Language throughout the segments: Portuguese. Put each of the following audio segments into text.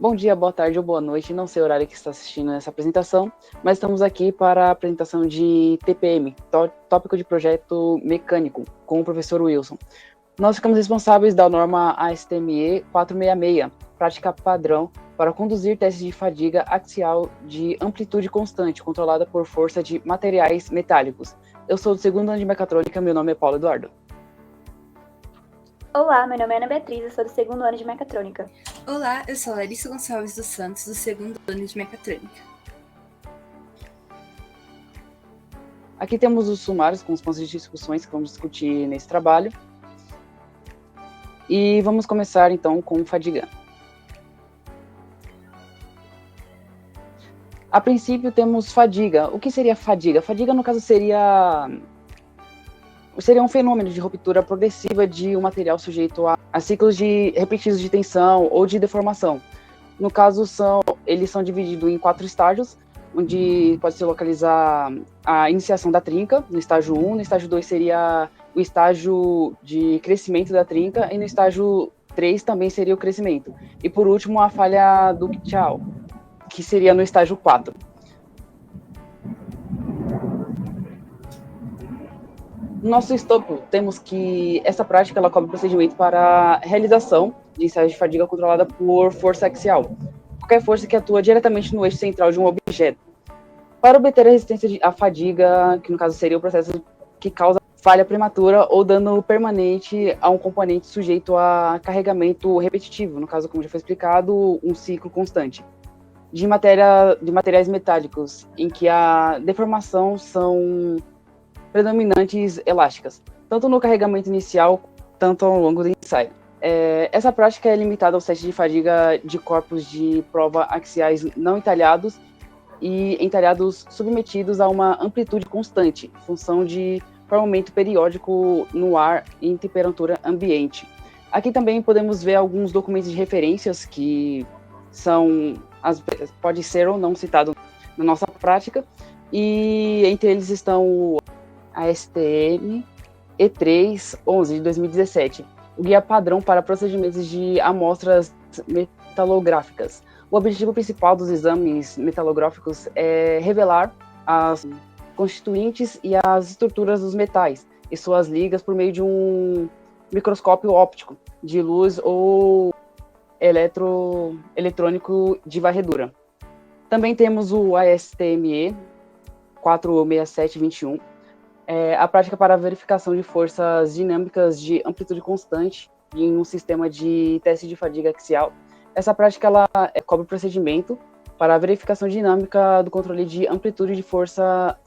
Bom dia, boa tarde ou boa noite, não sei o horário que está assistindo essa apresentação, mas estamos aqui para a apresentação de TPM, Tópico de Projeto Mecânico, com o professor Wilson. Nós ficamos responsáveis da norma ASTME 466, prática padrão, para conduzir testes de fadiga axial de amplitude constante, controlada por força de materiais metálicos. Eu sou do segundo ano de mecatrônica, meu nome é Paulo Eduardo. Olá, meu nome é Ana Beatriz, eu sou do segundo ano de mecatrônica. Olá, eu sou Larissa Gonçalves dos Santos, do segundo ano de mecatrônica. Aqui temos os sumários com os pontos de discussões que vamos discutir nesse trabalho. E vamos começar então com fadiga. A princípio temos fadiga. O que seria fadiga? Fadiga, no caso, seria um fenômeno de ruptura progressiva de um material sujeito a ciclos repetidos de tensão ou de deformação. No caso, eles são divididos em 4 estágios, onde pode se localizar a iniciação da trinca, no estágio 1, no estágio 2 seria o estágio de crescimento da trinca, e no estágio 3 também seria o crescimento. E por último, a falha ductal, que seria no estágio 4. No nosso escopo, temos que essa prática ela cobre procedimento para realização de ensaios de fadiga controlada por força axial, qualquer força que atua diretamente no eixo central de um objeto. Para obter a resistência à fadiga, que no caso seria o processo que causa falha prematura ou dano permanente a um componente sujeito a carregamento repetitivo, no caso, como já foi explicado, um ciclo constante, de materiais metálicos, em que a deformação são predominantes elásticas, tanto no carregamento inicial, tanto ao longo do ensaio. Essa prática é limitada aos testes de fadiga de corpos de prova axiais não entalhados e entalhados submetidos a uma amplitude constante, em função de formamento periódico no ar e em temperatura ambiente. Aqui também podemos ver alguns documentos de referências que pode ser ou não citado na nossa prática, e entre eles estão a STM E311 de 2017, o guia padrão para procedimentos de amostras metalográficas. O objetivo principal dos exames metalográficos é revelar as constituintes e as estruturas dos metais e suas ligas por meio de um microscópio óptico de luz ou eletrônico de varredura. Também temos o ASTME 46721, a prática para a verificação de forças dinâmicas de amplitude constante em um sistema de teste de fadiga axial. Essa prática ela cobre o procedimento para a verificação dinâmica do controle de amplitude de força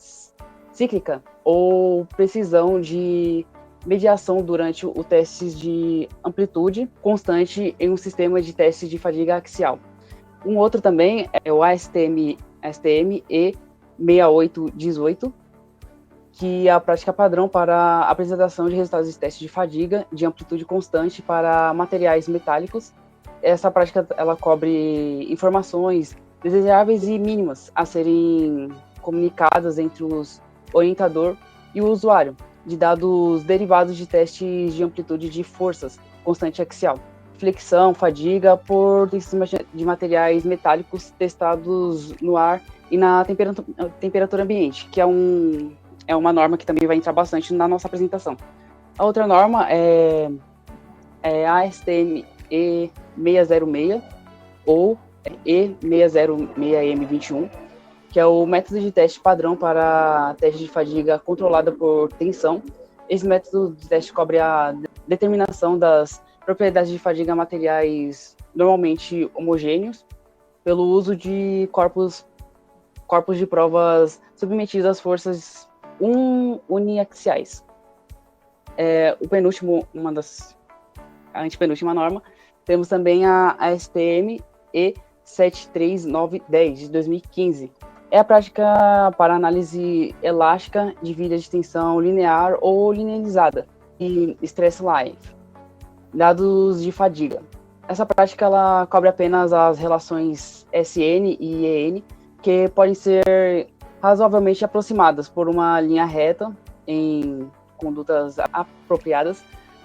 cíclica ou precisão de mediação durante o teste de amplitude constante em um sistema de teste de fadiga axial. Um outro também é o ASTM E6818, que é a prática padrão para a apresentação de resultados de testes de fadiga de amplitude constante para materiais metálicos. Essa prática ela cobre informações desejáveis e mínimas a serem comunicadas entre o orientador e o usuário, de dados derivados de testes de amplitude de forças constante axial, flexão, fadiga por testes de materiais metálicos testados no ar e na temperatura ambiente, que é uma norma que também vai entrar bastante na nossa apresentação. A outra norma é a ASTM E606 ou E606M21, que é o método de teste padrão para teste de fadiga controlada por tensão. Esse método de teste cobre a determinação das propriedades de fadiga a materiais normalmente homogêneos pelo uso de corpos de provas submetidos às forças uniaxiais. A antepenúltima norma, temos também a STM E73910 de 2015. É a prática para análise elástica de vidas de tensão linear ou linearizada e stress life, dados de fadiga. Essa prática ela cobre apenas as relações SN e EN, que podem ser razoavelmente aproximadas por uma linha reta em condutas apropriadas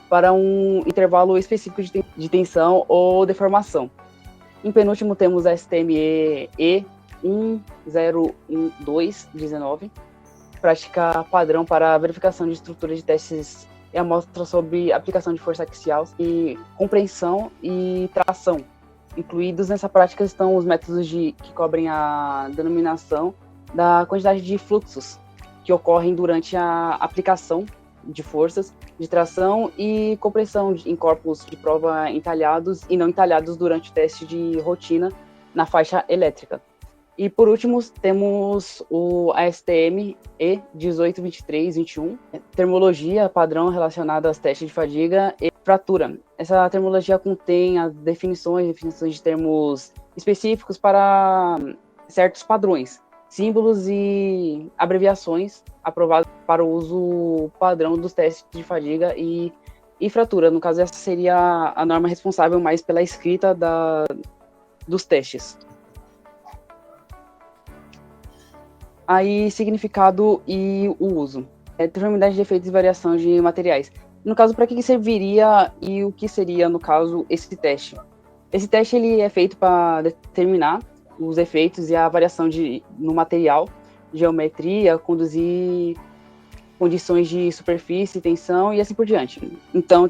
para um intervalo específico de tensão ou deformação. Em penúltimo, temos a STME E101219, prática padrão para verificação de estrutura de testes e amostra sobre aplicação de força axial e compreensão e tração. Incluídos nessa prática estão os métodos que cobrem a denominação da quantidade de fluxos que ocorrem durante a aplicação de forças de tração e compressão em corpos de prova entalhados e não entalhados durante o teste de rotina na faixa elétrica. E por último, temos o ASTM E182321, termologia padrão relacionada aos testes de fadiga e fratura. Essa termologia contém as definições de termos específicos para certos padrões, símbolos e abreviações aprovados para o uso padrão dos testes de fadiga e fratura. No caso, essa seria a norma responsável mais pela escrita dos testes. Aí, significado e o uso. Determinidade de efeitos e variação de materiais. No caso, para que serviria e o que seria, no caso, esse teste? Esse teste ele é feito para determinar os efeitos e a variação no material, geometria, conduzir condições de superfície, tensão e assim por diante. Então,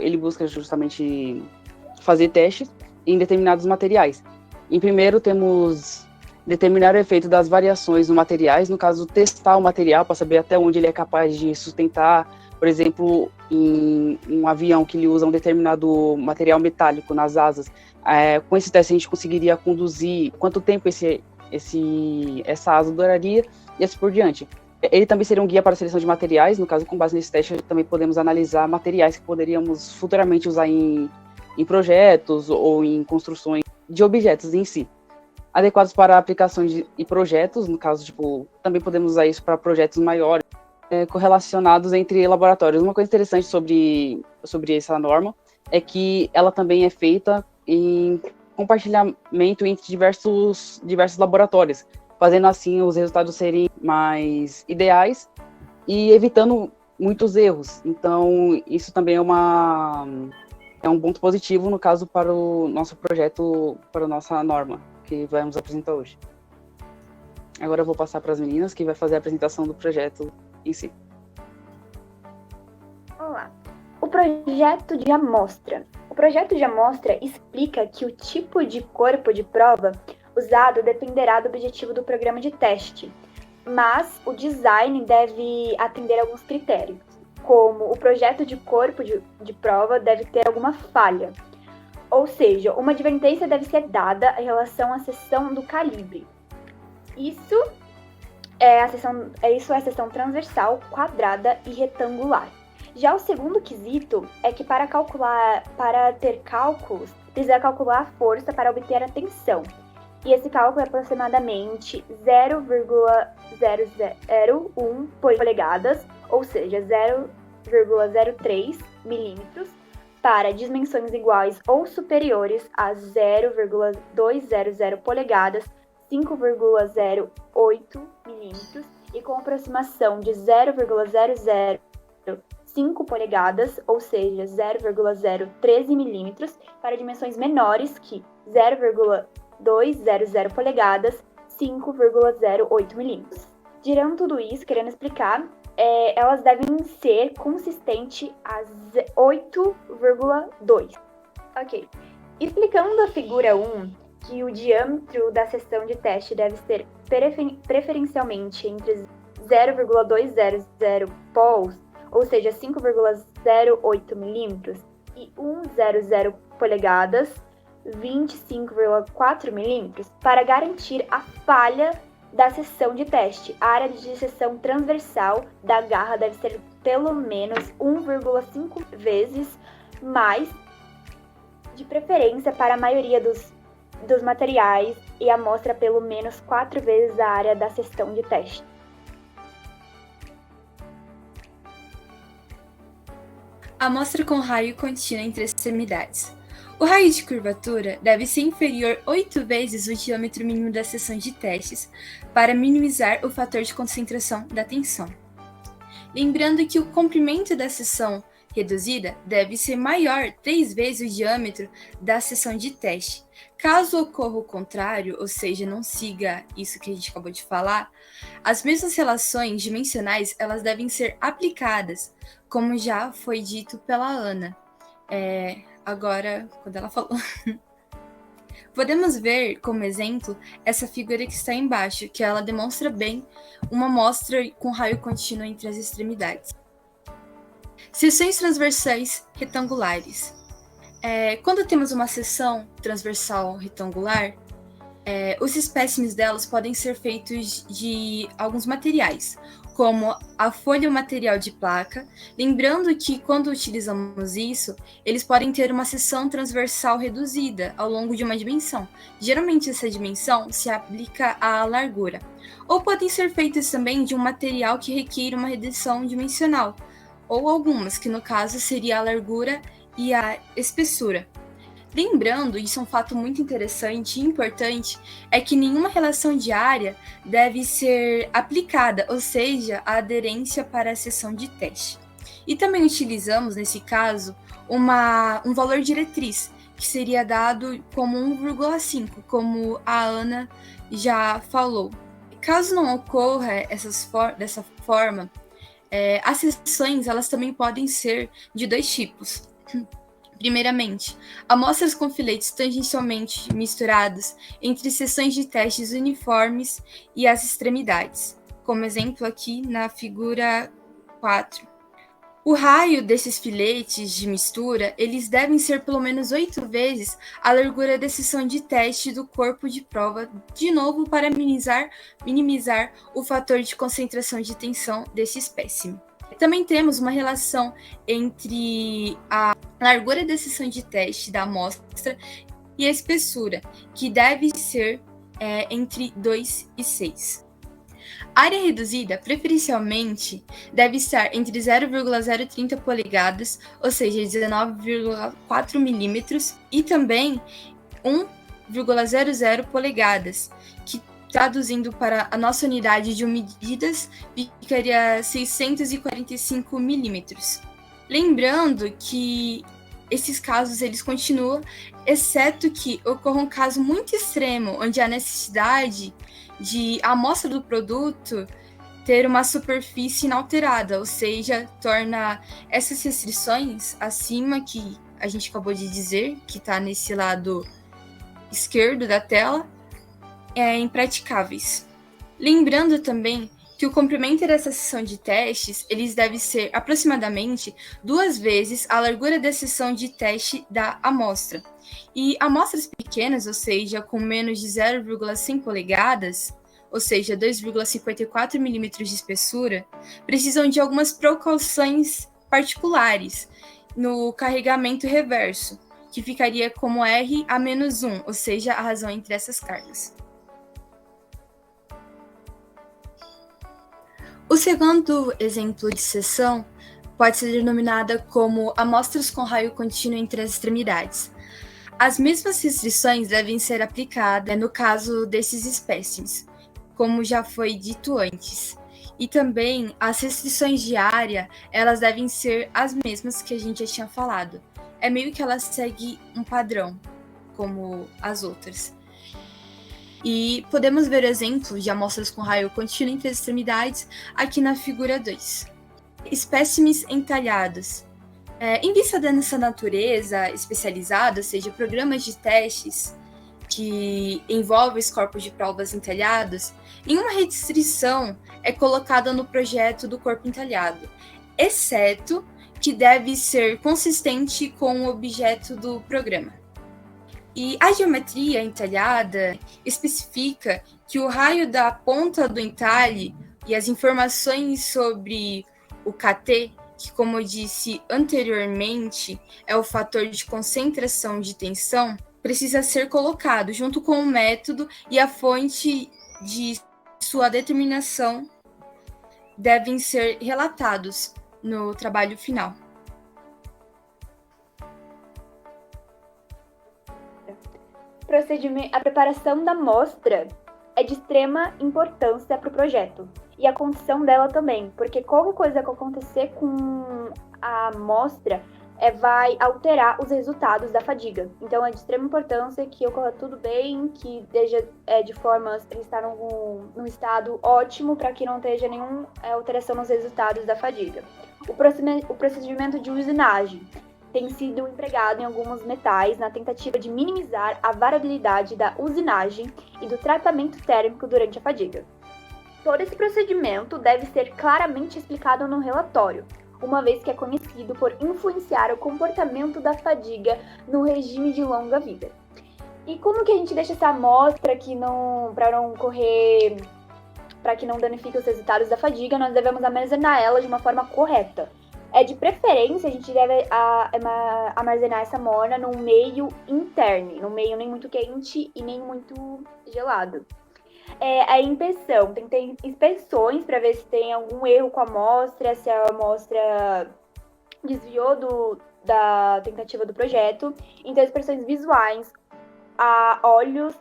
ele busca justamente fazer testes em determinados materiais. Em primeiro, temos determinar o efeito das variações nos materiais, no caso, testar o material para saber até onde ele é capaz de sustentar. Por exemplo, em um avião que ele usa um determinado material metálico nas asas, com esse teste a gente conseguiria conduzir quanto tempo essa asa duraria e assim por diante. Ele também seria um guia para a seleção de materiais, no caso, com base nesse teste, também podemos analisar materiais que poderíamos futuramente usar em projetos ou em construções de objetos em si. Adequados para aplicações e projetos, no caso, também podemos usar isso para projetos maiores, correlacionados entre laboratórios. Uma coisa interessante sobre essa norma é que ela também é feita em compartilhamento entre diversos laboratórios, fazendo assim os resultados serem mais ideais e evitando muitos erros. Então, isso também é um ponto positivo, no caso, para o nosso projeto, para a nossa norma, que vamos apresentar hoje. Agora eu vou passar para as meninas, que vai fazer a apresentação do projeto em si. Olá. O projeto de amostra. O projeto de amostra explica que o tipo de corpo de prova usado dependerá do objetivo do programa de teste, mas o design deve atender a alguns critérios, como o projeto de corpo de prova deve ter alguma falha, ou seja, uma advertência deve ser dada em relação à seção do calibre. Isso é a seção transversal, quadrada e retangular. Já o segundo quesito é que para ter cálculos, precisa calcular a força para obter a tensão. E esse cálculo é aproximadamente 0,001 polegadas, ou seja, 0,03 milímetros, para dimensões iguais ou superiores a 0,200 polegadas, 5,08 milímetros, e com aproximação de 0,005 polegadas, ou seja, 0,013 milímetros, para dimensões menores que 0,200 polegadas, 5,08 milímetros. Tirando tudo isso, querendo explicar, elas devem ser consistentes a 8,2. Ok. Explicando a figura 1, que o diâmetro da seção de teste deve ser preferencialmente entre 0,200 pols, ou seja, 5,08 milímetros, e 1,00 polegadas, 25,4 milímetros, para garantir a falha da seção de teste. A área de seção transversal da garra deve ser pelo menos 1,5 vezes mais, de preferência para a maioria dos materiais, e amostra pelo menos 4 vezes a área da seção de teste. Amostra com raio contínuo entre extremidades. O raio de curvatura deve ser inferior 8 vezes o diâmetro mínimo da seção de testes para minimizar o fator de concentração da tensão. Lembrando que o comprimento da seção reduzida deve ser maior 3 vezes o diâmetro da seção de teste. Caso ocorra o contrário, ou seja, não siga isso que a gente acabou de falar, as mesmas relações dimensionais elas devem ser aplicadas, como já foi dito pela Ana. Agora, quando ela falou. Podemos ver como exemplo essa figura que está embaixo, que ela demonstra bem uma amostra com raio contínuo entre as extremidades. Seções transversais retangulares. Quando temos uma seção transversal retangular, os espécimes delas podem ser feitos de alguns materiais, como a folha ou material de placa, lembrando que quando utilizamos isso, eles podem ter uma seção transversal reduzida ao longo de uma dimensão. Geralmente essa dimensão se aplica à largura, ou podem ser feitas também de um material que requer uma redução dimensional, ou algumas, que no caso seria a largura e a espessura. Lembrando, isso é um fato muito interessante e importante, é que nenhuma relação de área deve ser aplicada, ou seja, a aderência para a seção de teste. E também utilizamos, nesse caso, um valor diretriz, que seria dado como 1,5, como a Ana já falou. Caso não ocorra dessa forma, as seções elas também podem ser de dois tipos. Primeiramente, amostras com filetes tangencialmente misturados entre seções de testes uniformes e as extremidades, como exemplo aqui na figura 4. O raio desses filetes de mistura, eles devem ser pelo menos 8 vezes a largura da seção de teste do corpo de prova, de novo para minimizar o fator de concentração de tensão desse espécime. Também temos uma relação entre a largura da seção de teste da amostra e a espessura, que deve ser entre 2 e 6. A área reduzida, preferencialmente, deve estar entre 0,030 polegadas, ou seja, 19,4 milímetros, e também 1,00 polegadas, que traduzindo para a nossa unidade de medidas, ficaria 645 milímetros. Lembrando que esses casos eles continuam, exceto que ocorra um caso muito extremo, onde há necessidade de a amostra do produto ter uma superfície inalterada, ou seja, torna essas restrições acima que a gente acabou de dizer, que está nesse lado esquerdo da tela, impraticáveis. Lembrando também que o comprimento dessa seção de testes eles deve ser aproximadamente 2 vezes a largura da seção de teste da amostra. E amostras pequenas, ou seja, com menos de 0,100 polegadas, ou seja, 2,54 milímetros de espessura, precisam de algumas precauções particulares no carregamento reverso, que ficaria como R a menos 1, ou seja, a razão entre essas cargas. O segundo exemplo de seção pode ser denominada como amostras com raio contínuo entre as extremidades. As mesmas restrições devem ser aplicadas no caso desses espécimes, como já foi dito antes. E também as restrições de área, elas devem ser as mesmas que a gente já tinha falado. É meio que ela segue um padrão, como as outras. E podemos ver exemplos de amostras com raio contínuo entre as extremidades aqui na figura 2. Espécimes entalhados. Em vista dessa natureza especializada, ou seja, programas de testes que envolvem os corpos de provas entalhados, nenhuma restrição é colocada no projeto do corpo entalhado, exceto que deve ser consistente com o objeto do programa. E a geometria entalhada especifica que o raio da ponta do entalhe e as informações sobre o KT, que, como eu disse anteriormente, é o fator de concentração de tensão, precisa ser colocado junto com o método e a fonte de sua determinação devem ser relatados no trabalho final. A preparação da amostra é de extrema importância para o projeto e a condição dela também, porque qualquer coisa que acontecer com a amostra vai alterar os resultados da fadiga. Então, é de extrema importância que ocorra tudo bem, que esteja de formas, ele está num estado ótimo para que não esteja nenhuma alteração nos resultados da fadiga. O procedimento de usinagem tem sido empregado em alguns metais na tentativa de minimizar a variabilidade da usinagem e do tratamento térmico durante a fadiga. Todo esse procedimento deve ser claramente explicado no relatório, uma vez que é conhecido por influenciar o comportamento da fadiga no regime de longa vida. E como que a gente deixa essa amostra para que não danifique os resultados da fadiga, nós devemos armazenar ela de uma forma correta. De preferência, a gente deve armazenar essa amostra num meio interno, num meio nem muito quente e nem muito gelado. A inspeção, tem que ter inspeções para ver se tem algum erro com a amostra, se a amostra desviou da tentativa do projeto. Então, inspeções visuais a óleos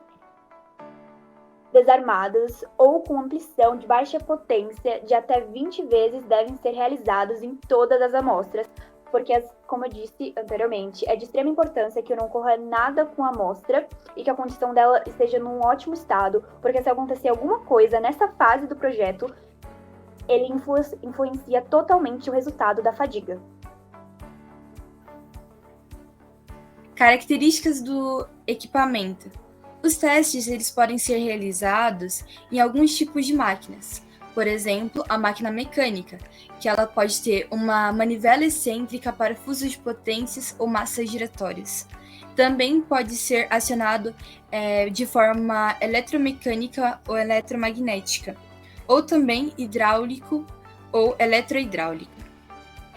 desarmados ou com ampliação de baixa potência de até 20 vezes devem ser realizados em todas as amostras, porque, como eu disse anteriormente, é de extrema importância que não ocorra nada com a amostra e que a condição dela esteja num ótimo estado, porque se acontecer alguma coisa nessa fase do projeto, ele influencia totalmente o resultado da fadiga. Características do equipamento. Os testes eles podem ser realizados em alguns tipos de máquinas. Por exemplo, a máquina mecânica, que ela pode ter uma manivela excêntrica, parafusos de potências ou massas giratórias. Também pode ser acionado de forma eletromecânica ou eletromagnética, ou também hidráulico ou eletrohidráulico.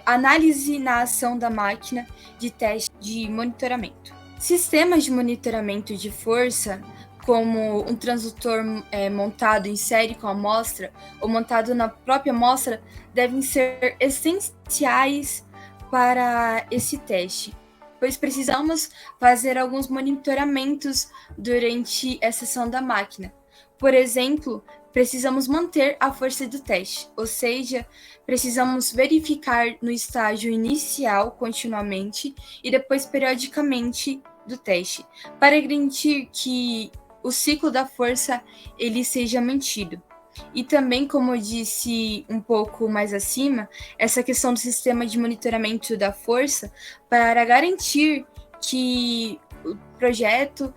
Análise na ação da máquina de teste de monitoramento. Sistemas de monitoramento de força, como um transdutor montado em série com a amostra ou montado na própria amostra, devem ser essenciais para esse teste, pois precisamos fazer alguns monitoramentos durante a sessão da máquina. Por exemplo, precisamos manter a força do teste, ou seja, precisamos verificar no estágio inicial continuamente e depois periodicamente do teste, para garantir que o ciclo da força ele seja mantido. E também, como eu disse um pouco mais acima, essa questão do sistema de monitoramento da força para garantir que o projeto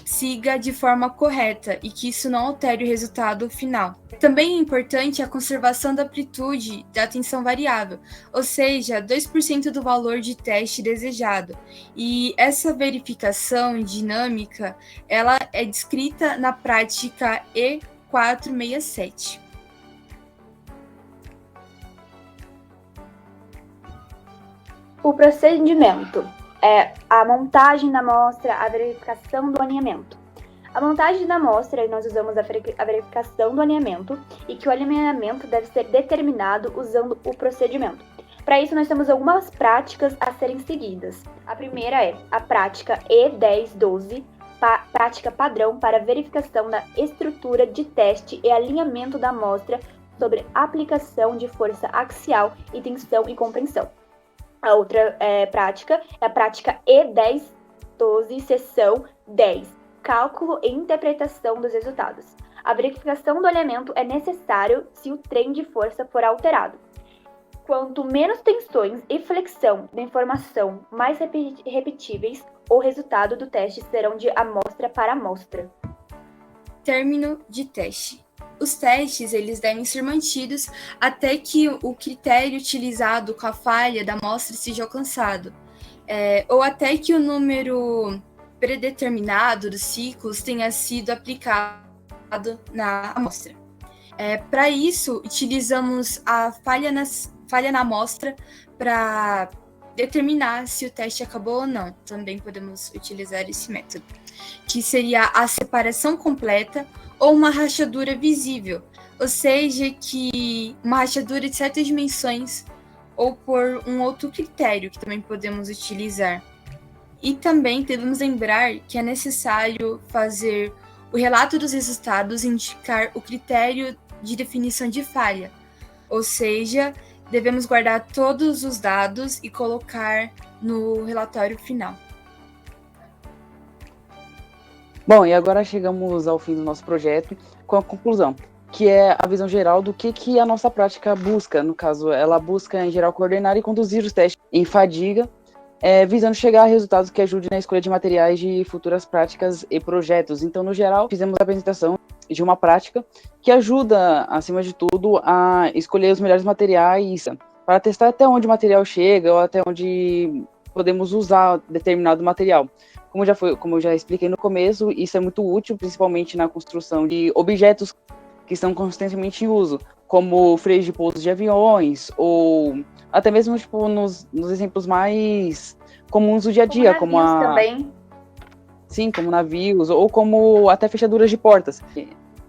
siga de forma correta e que isso não altere o resultado final. Também é importante a conservação da amplitude da tensão variável, ou seja, 2% do valor de teste desejado. E essa verificação dinâmica, ela é descrita na prática E467. O procedimento é a montagem da amostra, a verificação do alinhamento. A montagem da amostra, nós usamos a verificação do alinhamento e que o alinhamento deve ser determinado usando o procedimento. Para isso, nós temos algumas práticas a serem seguidas. A primeira é a prática E1012, prática padrão para verificação da estrutura de teste e alinhamento da amostra sobre aplicação de força axial e tensão e compreensão. A outra prática é a prática E1012, seção 10, cálculo e interpretação dos resultados. A verificação do alinhamento é necessário se o trem de força for alterado. Quanto menos tensões e flexão da informação, mais repetíveis o resultado do teste serão de amostra para amostra. Término de teste. Os testes eles devem ser mantidos até que o critério utilizado com a falha da amostra seja alcançado, ou até que o número predeterminado dos ciclos tenha sido aplicado na amostra. Para isso, utilizamos a falha na amostra para determinar se o teste acabou ou não. Também podemos utilizar esse método, que seria a separação completa ou uma rachadura visível, ou seja, que uma rachadura de certas dimensões ou por um outro critério que também podemos utilizar. E também devemos lembrar que é necessário fazer o relato dos resultados e indicar o critério de definição de falha, ou seja, Devemos guardar todos os dados e colocar no relatório final. Bom, e agora chegamos ao fim do nosso projeto com a conclusão, que é a visão geral do que a nossa prática busca. No caso, ela busca, em geral, coordenar e conduzir os testes em fadiga, visando chegar a resultados que ajudem na escolha de materiais de futuras práticas e projetos. Então, no geral, fizemos a apresentação de uma prática que ajuda, acima de tudo, a escolher os melhores materiais para testar até onde o material chega ou até onde podemos usar determinado material. Como eu já expliquei no começo, isso é muito útil, principalmente na construção de objetos que estão constantemente em uso, como freios de pouso de aviões, ou até mesmo tipo, nos exemplos mais comuns do dia a dia, como também. Sim, como navios, ou como até fechaduras de portas.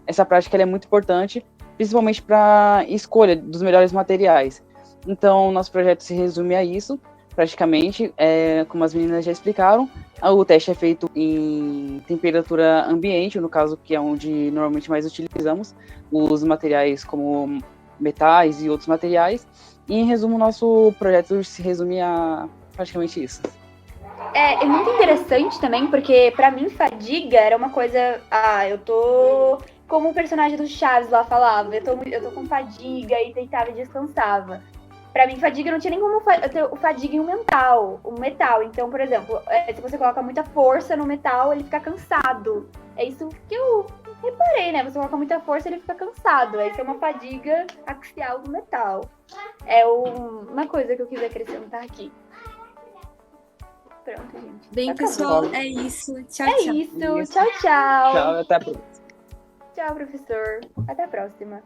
Essa prática ela é muito importante, principalmente para escolha dos melhores materiais. Então, nosso projeto se resume a isso, praticamente, como as meninas já explicaram. O teste é feito em temperatura ambiente, no caso, que é onde normalmente mais utilizamos os materiais como metais e outros materiais. E, em resumo, nosso projeto se resume a praticamente isso. É muito interessante também, porque pra mim fadiga era uma coisa... eu tô... Como o personagem do Chaves lá falava, eu tô com fadiga e deitava e descansava. Pra mim, fadiga não tinha nem como ter o fadiga em um metal. Então, por exemplo, se você coloca muita força no metal, ele fica cansado. É isso que eu reparei, né? Você coloca muita força, ele fica cansado. Essa é uma fadiga axial do metal. É uma coisa que eu quis acrescentar aqui. Pronto, gente. Bem, pessoal, é isso. Tchau, tchau. É isso. Tchau, tchau. Tchau, até a próxima. Tchau, professor. Até a próxima.